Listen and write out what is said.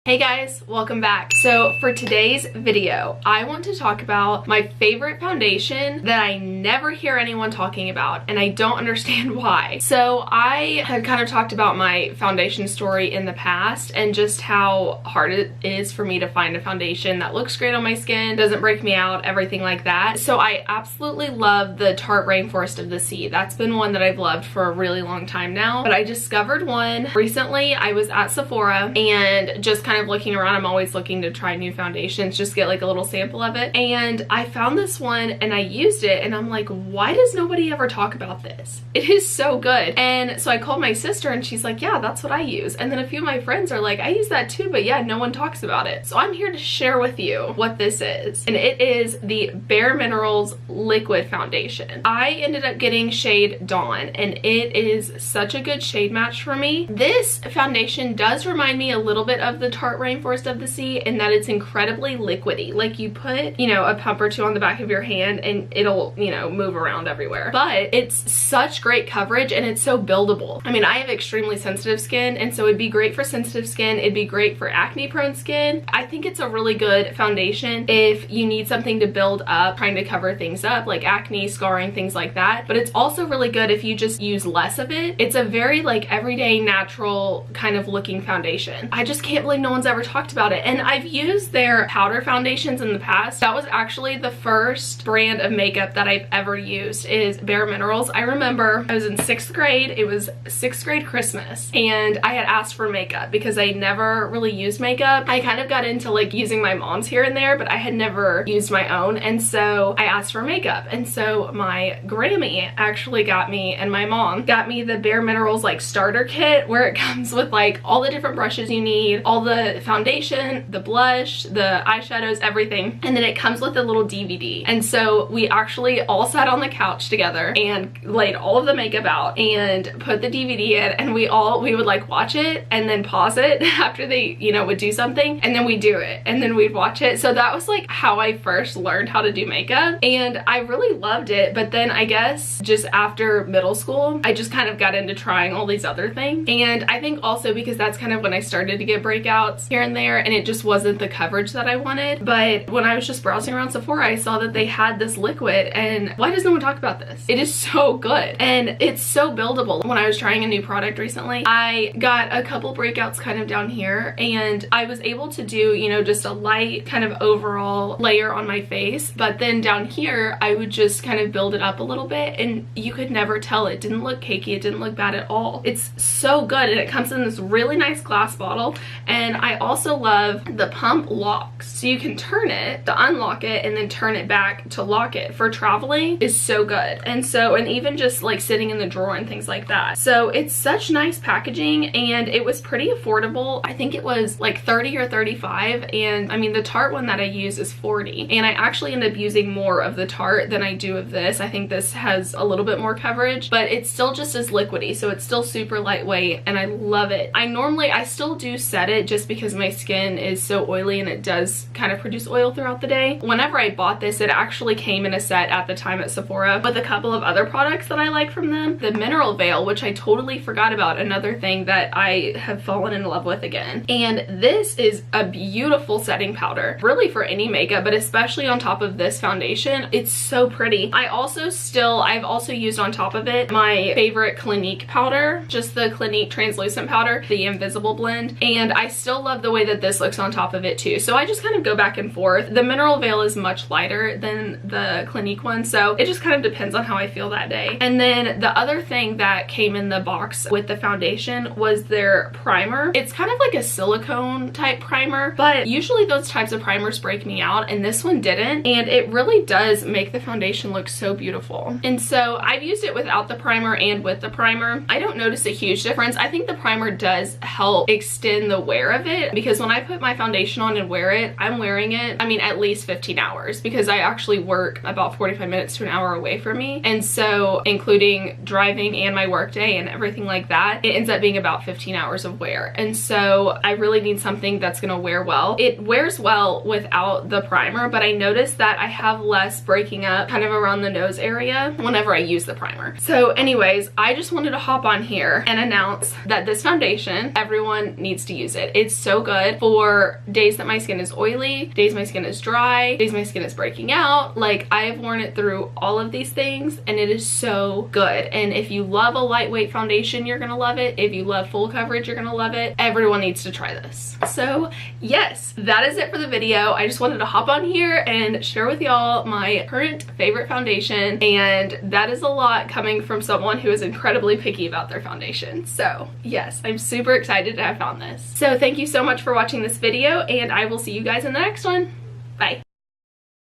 Hey guys, welcome back. So for today's video, I want to talk about my favorite foundation that I never hear anyone talking about, and I don't understand why. So I had kind of talked about my foundation story in the past and just how hard it is for me to find a foundation that looks great on my skin, doesn't break me out, everything like that. So I absolutely love the Tarte Rainforest of the Sea. That's been one that I've loved for a really long time now, but I discovered one recently. I was at Sephora and just kind of looking around. I'm always looking to try new foundations, just get like a little sample of it, and I found this one and I used it and I'm like, why does nobody ever talk about this? It is so good. And so I called my sister and she's like, yeah, that's what I use. And then a few of my friends are like, I use that too, but yeah, no one talks about it. So I'm here to share with you what this is, and it is the Bare Minerals liquid foundation. I ended up getting shade Dawn, and it is such a good shade match for me. This foundation does remind me a little bit of the Tarte Rainforest of the Sea in that it's incredibly liquidy. Like you put, you know, a pump or two on the back of your hand and it'll, you know, move around everywhere. But it's such great coverage and it's so buildable. I mean, I have extremely sensitive skin, and so it'd be great for sensitive skin. It'd be great for acne prone skin. I think it's a really good foundation if you need something to build up, trying to cover things up like acne, scarring, things like that. But it's also really good if you just use less of it. It's a very like everyday natural kind of looking foundation. I just can't believe no one's ever talked about it. And I've used their powder foundations in the past. That was actually the first brand of makeup that I've ever used, is Bare Minerals. I remember I was in 6th grade. It was 6th grade Christmas, and I had asked for makeup because I never really used makeup. I kind of got into like using my mom's here and there, but I had never used my own, and so I asked for makeup. And so my Grammy actually got me, and my mom got me, the Bare Minerals like starter kit, where it comes with like all the different brushes you need, all the foundation, the blush, the eyeshadows, everything, and then it comes with a little DVD. And so we actually all sat on the couch together and laid all of the makeup out and put the DVD in, and we would like watch it and then pause it after they, you know, would do something, and then we'd do it and then we'd watch it. So that was like how I first learned how to do makeup, and I really loved it. But then I guess just after middle school, I just kind of got into trying all these other things, and I think also because that's kind of when I started to get breakouts here and there, and it just wasn't the coverage that I wanted. But when I was just browsing around Sephora, I saw that they had this liquid, and why does no one talk about this? It is so good and it's so buildable. When I was trying a new product recently, I got a couple breakouts kind of down here, and I was able to do, you know, just a light kind of overall layer on my face, but then down here I would just kind of build it up a little bit, and you could never tell. It didn't look cakey, it didn't look bad at all. It's so good, and it comes in this really nice glass bottle. And I also love the pump locks, so you can turn it to unlock it and then turn it back to lock it. For traveling is so good, and even just like sitting in the drawer and things like that. So it's such nice packaging, and it was pretty affordable. I think it was like 30 or 35, and I mean the Tarte one that I use is 40, and I actually end up using more of the Tarte than I do of this. I think this has a little bit more coverage, but it's still just as liquidy, so it's still super lightweight, and I love it. I still do set it just because my skin is so oily and it does kind of produce oil throughout the day. Whenever I bought this, it actually came in a set at the time at Sephora with a couple of other products that I like from them. The Mineral Veil, which I totally forgot about, another thing that I have fallen in love with again. And this is a beautiful setting powder, really for any makeup, but especially on top of this foundation. It's so pretty. I've also used on top of it my favorite Clinique powder, just the Clinique translucent powder, the Invisible blend, and I still love the way that this looks on top of it too. So I just kind of go back and forth. The Mineral Veil is much lighter than the Clinique one, so it just kind of depends on how I feel that day. And then the other thing that came in the box with the foundation was their primer. It's kind of like a silicone type primer, but usually those types of primers break me out, and this one didn't, and it really does make the foundation look so beautiful. And so I've used it without the primer and with the primer. I don't notice a huge difference. I think the primer does help extend the wear of it, because when I put my foundation on and wear it, I'm wearing it, I mean, at least 15 hours, because I actually work about 45 minutes to an hour away from me, and so including driving and my work day and everything like that, it ends up being about 15 hours of wear. And so I really need something that's gonna wear well. It wears well without the primer, but I noticed that I have less breaking up kind of around the nose area whenever I use the primer. So anyways, I just wanted to hop on here and announce that this foundation, everyone needs to use it. It's It's so good for days that my skin is oily, days my skin is dry, days my skin is breaking out. Like, I've worn it through all of these things and it is so good. And if you love a lightweight foundation, you're gonna love it. If you love full coverage, you're gonna love it. Everyone needs to try this. So yes, that is it for the video. I just wanted to hop on here and share with y'all my current favorite foundation, and that is a lot coming from someone who is incredibly picky about their foundation. So yes, I'm super excited to have found this. So thank you so much for watching this video, and I will see you guys in the next one.